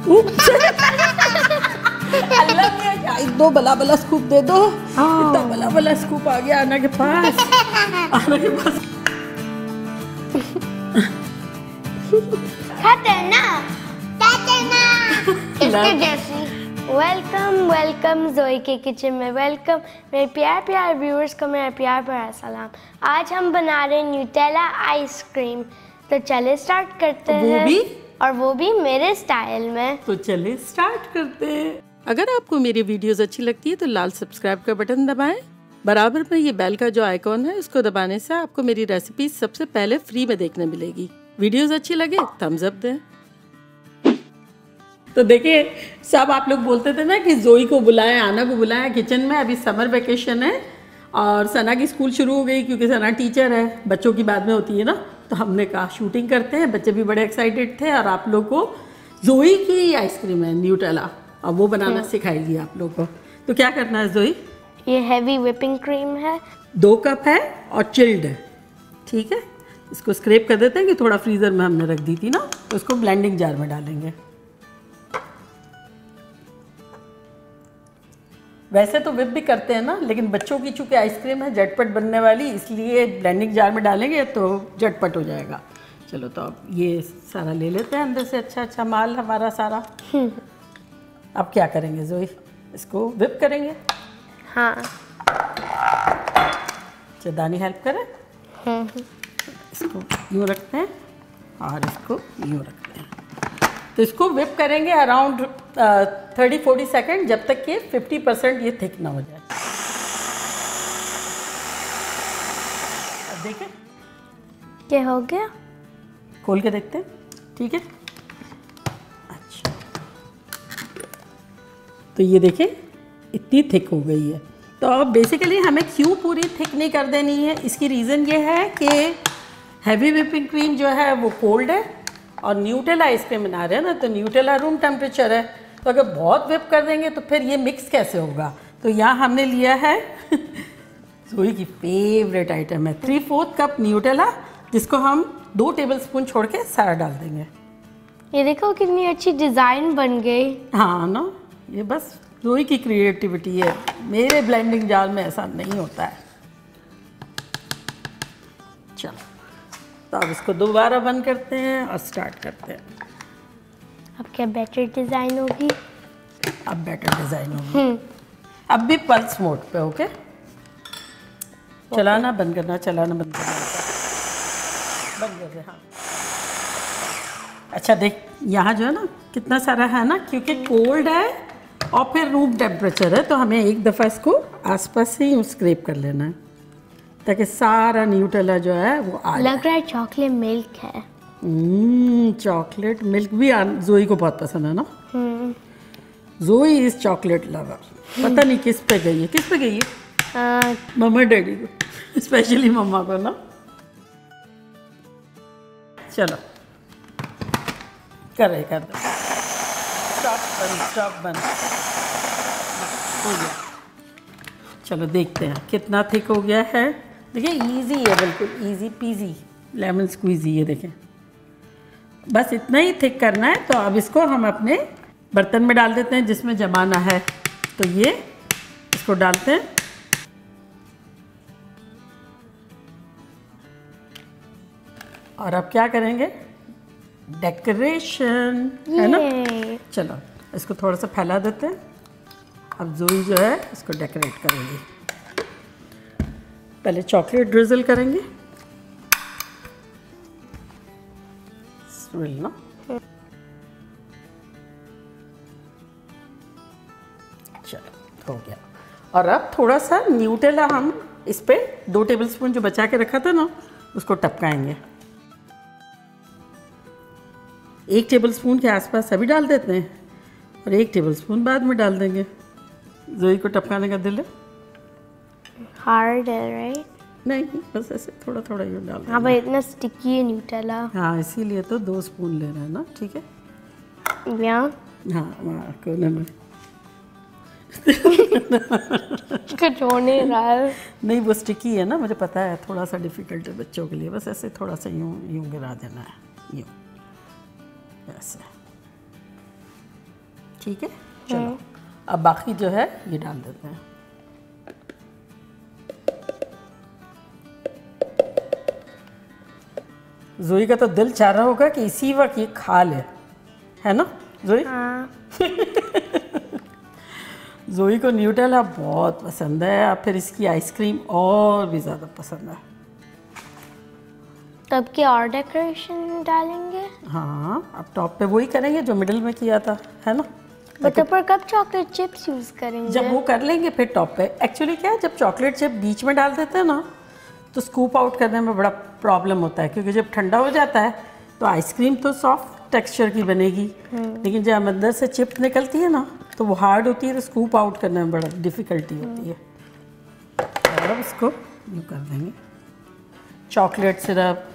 अल्लाह मियां, एक दो बला बला स्कूप दे दो। इतना बला बला स्कूप आ गया आना के पास, आना के पास। इसके जैसी। वेलकम ज़ोई के किचन में वेलकम। मेरे प्यारे व्यूअर्स को मेरा प्यारा सलाम। आज हम बना रहे हैं न्यूटेला आइसक्रीम। तो चले स्टार्ट करते हैं, और वो भी मेरे स्टाइल में। तो चले स्टार्ट करते हैं। अगर आपको मेरी वीडियोस अच्छी लगती है तो लाल सब्सक्राइब का बटन दबाएं। बराबर में ये बेल का जो आइकॉन है उसको दबाने से आपको मेरी रेसिपी सबसे पहले फ्री में देखने मिलेगी। वीडियोस अच्छी लगे थम्स अप दें। तो देखिए, सब आप लोग बोलते थे ना कि ज़ोई को बुलाएं, आना को बुलाएं किचन में। अभी समर वेकेशन है और सना की स्कूल शुरू हो गई, क्योंकि सना टीचर है, बच्चों की बाद में होती है ना। तो हमने कहा शूटिंग करते हैं। बच्चे भी बड़े एक्साइटेड थे, और आप लोग को ज़ोई की आइसक्रीम है न्यूटेला, और वो बनाना सिखाएगी आप लोग को। तो क्या करना है ज़ोई? ये हैवी व्हिपिंग क्रीम है, 2 कप है और चिल्ड है, ठीक है। इसको स्क्रैप कर देते हैं कि थोड़ा फ्रीज़र में हमने रख दी थी ना, तो इसको ब्लेंडिंग जार में डालेंगे। वैसे तो व्हिप भी करते हैं ना, लेकिन बच्चों की चूँकि आइसक्रीम है झटपट बनने वाली, इसलिए ब्लेंडिंग जार में डालेंगे तो झटपट हो जाएगा। चलो, तो अब ये सारा ले लेते हैं अंदर से, अच्छा माल हमारा सारा। अब क्या करेंगे ज़ोई? इसको व्हिप करेंगे। हाँ, दानी हेल्प करे। इसको यूँ रखते हैं और इसको यूँ रखते हैं। तो इसको व्हिप करेंगे अराउंड 30-40 सेकेंड, जब तक कि 50% ये थिक ना हो जाए। अब देखें क्या हो गया, खोल के देखते हैं, ठीक है। अच्छा, तो ये देखें इतनी थिक हो गई है। तो अब बेसिकली हमें क्यों पूरी थिक नहीं कर देनी है, इसकी रीज़न ये है कि हैवी व्हिपिंग क्रीम जो है वो कोल्ड है, और न्यूटेला आइसक्रीम बना रहे हैं ना, तो न्यूटेला रूम टेम्परेचर है। तो अगर बहुत व्हिप कर देंगे तो फिर ये मिक्स कैसे होगा। तो यहाँ हमने लिया है ज़ोई की फेवरेट आइटम है 3/4 कप न्यूटेला, जिसको हम 2 टेबलस्पून छोड़ के सारा डाल देंगे। ये देखो कितनी अच्छी डिज़ाइन बन गई। हाँ ना, ये बस ज़ोई की क्रिएटिविटी है। मेरे ब्लेंडिंग जार में ऐसा नहीं होता है। चलो, तो अब इसको दोबारा बंद करते हैं और स्टार्ट करते हैं। अब क्या बेटर डिज़ाइन होगी? अब बेटर डिज़ाइन होगी। अब भी पल्स मोड पे, ओके। चलाना बंद करना, चलाना बंद करना, बंद कर दे। हाँ, अच्छा देख, यहाँ जो है ना कितना सारा है ना, क्योंकि कोल्ड है और फिर रूम टेम्परेचर है, तो हमें एक दफ़ा इसको आसपास से ही स्क्रैप कर लेना है, ताकि सारा न्यूटेला जो है वो आ लग रहा है चॉकलेट मिल्क है। चॉकलेट मिल्क भी ज़ोई को बहुत पसंद है ना। ज़ोई इज चॉकलेट लवर। पता नहीं किस पे गई है, किस पे गई है? मम्मा डैडी को, स्पेशली मम्मा को ना। चलो, कर दे। स्टॉप बंद हो गया। चलो देखते हैं कितना थिक हो गया है। देखिए इजी है, बिल्कुल इजी पीजी लेमन स्क्वीजी। ये देखें, बस इतना ही थिक करना है। तो अब इसको हम अपने बर्तन में डाल देते हैं जिसमें जमाना है। तो ये इसको डालते हैं, और अब क्या करेंगे, डेकोरेशन है ना। चलो, इसको थोड़ा सा फैला देते हैं। अब ज़ोई जो है इसको डेकोरेट करेंगे। पहले चॉकलेट ड्रिजल करेंगे, ना। चलो, हो गया। और अब थोड़ा सा न्यूटेला हम इस पे 2 टेबलस्पून जो बचा के रखा था ना, उसको टपकाएंगे। 1 टेबलस्पून के आसपास अभी डाल देते हैं, और 1 टेबलस्पून बाद में डाल देंगे। ज़ोई को टपकाने का दिल है। हार्ड है राइट? नहीं, बस ऐसे थोड़ा थोड़ा ये डाल। हाँ भाई, इतना स्टिकी है न्यूटेला। हाँ, इसीलिए तो 2 स्पून लेना है ना, ठीक है। यहाँ, हाँ, वहाँ कोने में। कुछ हो नहीं रहा है। नहीं, वो स्टिकी है ना, मुझे पता है, थोड़ा सा डिफ़िकल्ट है बच्चों के लिए। बस ऐसे थोड़ा सा यूँ गिरा देना है, यूँ ऐसे। ठीक है, चलो अब बाकी जो है ये डाल देते हैं। जोई का तो दिल चाह रहा होगा कि इसी वक्त ये खा ले, है ना जोई? हाँ। जोई को न्यूटेला बहुत पसंद है, और फिर इसकी आइसक्रीम और भी ज़्यादा पसंद है। तब की और डेकोरेशन डालेंगे। हाँ, अब टॉप पे वही करेंगे जो मिडिल में किया था, है ना? बट पर कब चॉकलेट चिप्स यूज करेंगे? जब वो कर लेंगे फिर टॉप पे। एक्चुअली क्या है, जब चॉकलेट चिप बीच में डाल देते हैं ना तो स्कूप आउट करने में बड़ा प्रॉब्लम होता है, क्योंकि जब ठंडा हो जाता है तो आइसक्रीम तो सॉफ्ट टेक्सचर की बनेगी, लेकिन जब अंदर से चिप निकलती है ना तो वो हार्ड होती है, तो स्कूप आउट करने में बड़ा डिफ़िकल्टी होती है। और अब इसको यूँ कर देंगे चॉकलेट सिरप,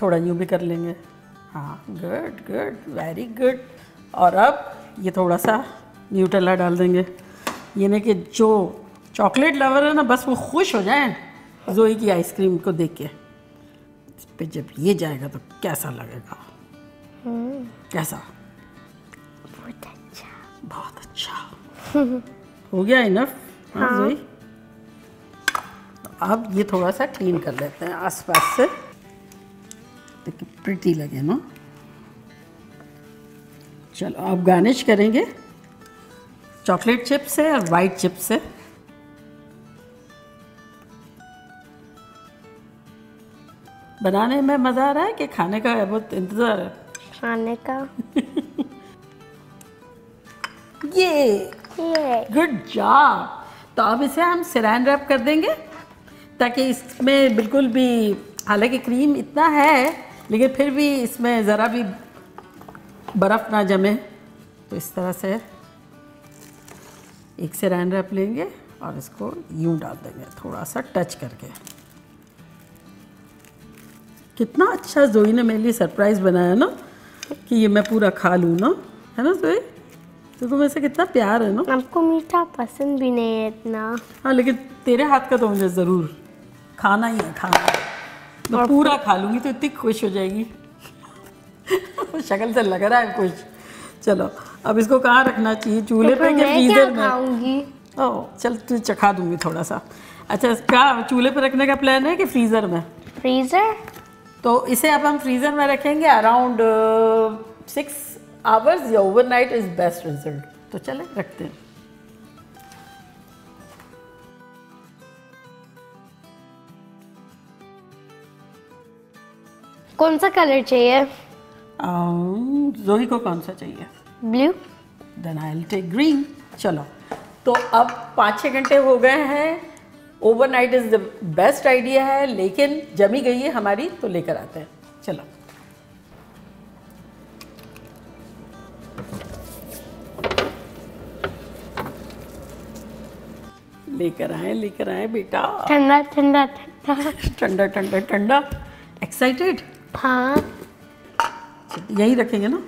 थोड़ा यूँ भी कर लेंगे। हाँ, गुड गुड, वेरी गुड। और अब ये थोड़ा सा न्यूटेला डाल देंगे, ये नहीं कि जो चॉकलेट लवर है ना बस वो खुश हो जाए जोई की आइसक्रीम को देख के। इस पे जब ये जाएगा तो कैसा लगेगा? कैसा? बहुत अच्छा। बहुत अच्छा। हो गया इनफ? हाँ जोई, अब ये थोड़ा सा क्लीन कर लेते हैं आसपास से, ताकि प्रिटी लगे ना। चलो अब गार्निश करेंगे चॉकलेट चिप से और वाइट चिप से। बनाने में मज़ा आ रहा है कि खाने का बहुत इंतज़ार है? खाने का। ये गुड जॉब। तो अब इसे हम सिरैन रैप कर देंगे ताकि इसमें बिल्कुल भी, हालांकि क्रीम इतना है लेकिन फिर भी इसमें ज़रा भी बर्फ़ ना जमे। तो इस तरह से एक सिरैन रैप लेंगे और इसको यूं डाल देंगे थोड़ा सा टच करके। कितना अच्छा जोई ने मेरे लिए सरप्राइज़ बनाया ना कि ये मैं पूरा खा लूँ ना, है ना जोई? तो तुम्हें से कितना प्यार है ना। आपको मीठा पसंद भी नहीं है इतना। हाँ, लेकिन तेरे हाथ का तो मुझे ज़रूर खाना ही है, खाना। मैं पूरा खा लूँगी तो इतनी खुश हो जाएगी। शक्ल से लग रहा है खुश। चलो अब इसको कहाँ रखना चाहिए, चूल्हे पे या फ्रीजर में? खाऊंगी। ओह चल, तुझे चखा दूँगी थोड़ा सा। अच्छा, क्या चूल्हे पे रखने का प्लान है कि फ्रीज़र में? फ्रीजर। तो इसे अब हम फ्रीज़र में रखेंगे अराउंड 6 आवर्स या ओवरनाइट इज़ बेस्ट रिजल्ट। तो चले रखते हैं। कौन सा कलर चाहिए? जोही को कौन सा चाहिए? Blue. Then I will take green. चलो, तो अब 5-6 घंटे हो गए हैं। Overnight is the best idea है, लेकिन जमी गई है हमारी तो लेकर आते हैं। चलो लेकर आए बेटा। ठंडा ठंडा ठंडा। ठंडा ठंडा ठंडा। एक्साइटेड? हाँ। यहीं रखेंगे ना।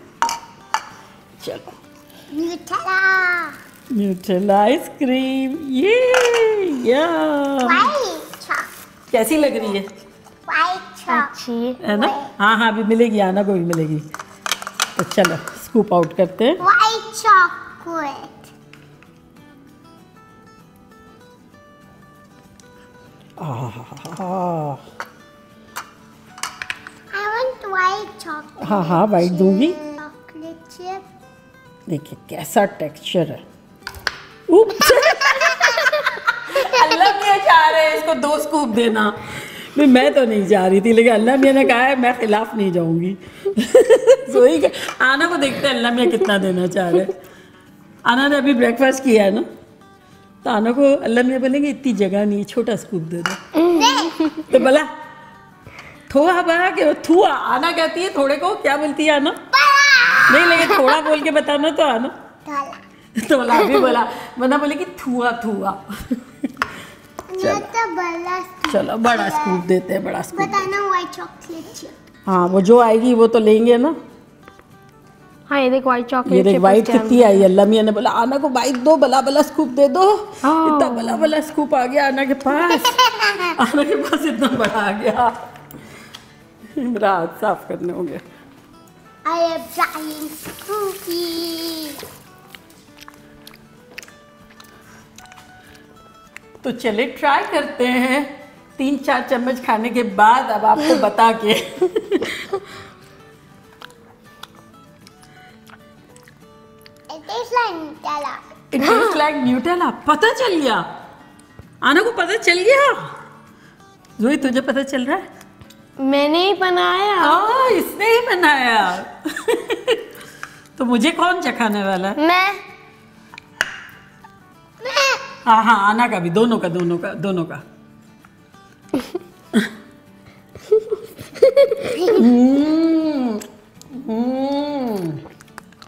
चलो, न्यूटेला आइसक्रीम, ये कैसी लग रही है? अच्छी है ना? हाँ हाँ, अभी मिलेगी, आना को भी मिलेगी। तो चलो स्कूप आउट करते हैं। White chocolate. I want white chocolate. हाँ हाँ, वाइट दूंगी। Chocolate chip. देखिए कैसा टेक्सचर है। उप्स। अल्लाह मियाँ चाह रहे हैं इसको 2 स्कूप देना। मैं तो नहीं जा रही थी, लेकिन अल्लाह मियाँ ने कहा है मैं खिलाफ नहीं जाऊंगी। सोई के आना को देखते हैं अल्लाह मियाँ कितना देना चाह रहे। आना ने अभी ब्रेकफास्ट किया है ना, तो आना को अल्लाह मियाँ बोलेंगे इतनी जगह नहीं है, छोटा स्कूप दे दो। तो बोला थोड़ा बड़ा के थुआ। आना कहती है थोड़े को क्या बोलती है आना? नहीं, लेकिन थोड़ा बोल के बताना तो आना। तो बोला अभी बोला, वरना बोले कि थुआ थुआ। चलो बड़ा स्कूप देते हैं, बड़ा स्कूप। बताना white chocolate chip. हाँ, वो जो आएगी वो तो लेंगे ना। हाँ, ये देख व्हाइट ये चॉकलेट। देख वाइट कितनी आई। अल्लाह मियाँ ने बोला आना को वाइट दो, बला बला स्कूप दे दो। इतना बला बला स्कूप आ गया आना के पास। आना के पास इतना बड़ा आ गया। मेरा हाथ साफ करने होंगे। I am trying cookie. तो चले ट्राई करते हैं 3-4 चम्मच खाने के बाद अब आपको बता के। It tastes like Nutella. It tastes like Nutella. पता चल गया, आना को पता चल गया। जोई तुझे पता चल रहा है? मैंने ही बनाया। हाँ, इसने ही बनाया। तो मुझे कौन चखाने वाला है? मैं हाँ हाँ, आना का भी, दोनों का।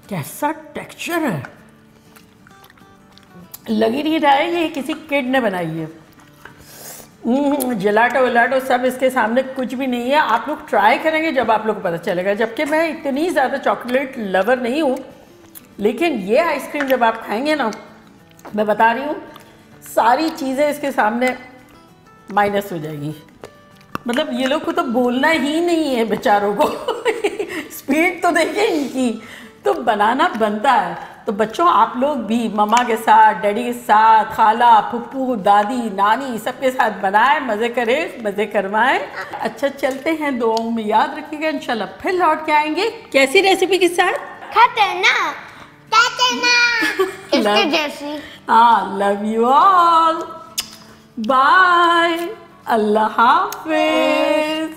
कैसा टेक्सचर है, लग ही नहीं रहा है ये किसी किड ने बनाई है। जलाटो वलाटो सब इसके सामने कुछ भी नहीं है। आप लोग ट्राई करेंगे जब आप लोग को पता चलेगा। जबकि मैं इतनी ज़्यादा चॉकलेट लवर नहीं हूँ, लेकिन ये आइसक्रीम जब आप खाएंगे ना, मैं बता रही हूँ सारी चीज़ें इसके सामने माइनस हो जाएगी। मतलब ये लोग को तो बोलना ही नहीं है बेचारों को। स्पीड तो देखिए इनकी, तो बनाना बनता है। तो बच्चों, आप लोग भी मम्मा के साथ, डैडी के साथ, खाला, फुप्पू, दादी, नानी सबके साथ बनाएं, मज़े करें, मज़े करवाएं। अच्छा, चलते हैं, दुआओं में याद रखिएगा। इंशाल्लाह फिर लौट के आएंगे कैसी रेसिपी के साथ? खतरनाक इसके जैसी। हाँ, लव यू ऑल, बाय, अल्लाह हाफिज।